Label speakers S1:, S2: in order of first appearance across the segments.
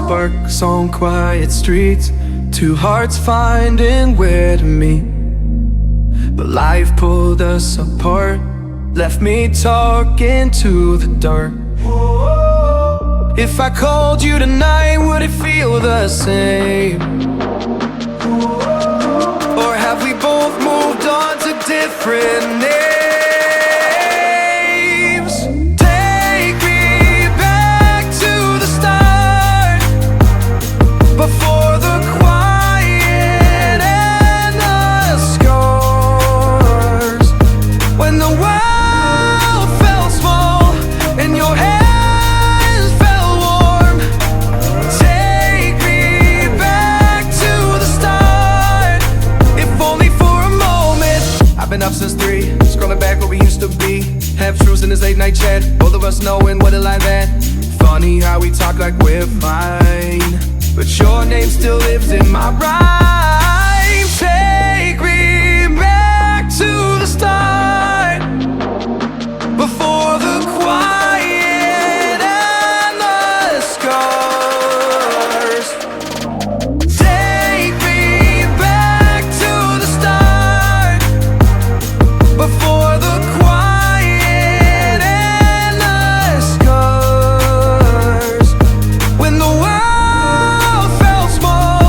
S1: sparks on quiet streets, two hearts finding where to meet. But life pulled us apart, left me talking to the dark. If I called you tonight, would it feel the same? Or have we both moved on to different names? Take me back to the start, before the quiet and the scars. When the world felt small and your hands felt warm. Take me back to the start, if only for a moment. I've been up since 3, scrolling back where we used to be. Half truths in this late night chat, both of us knowing what a lie that. Funny how we talk like we're fine, but your name still lives in my rhyme. Take me back to the start, before the quiet and the scars. Take me back to the start, before the quiet and the scars. When the world felt small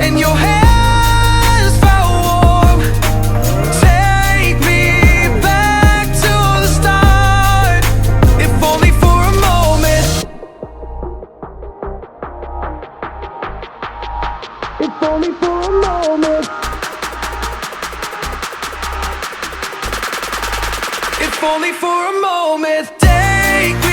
S1: and your hands felt warm. Take me back to the start, if only for a moment. If only for a moment. If only for a moment. Take me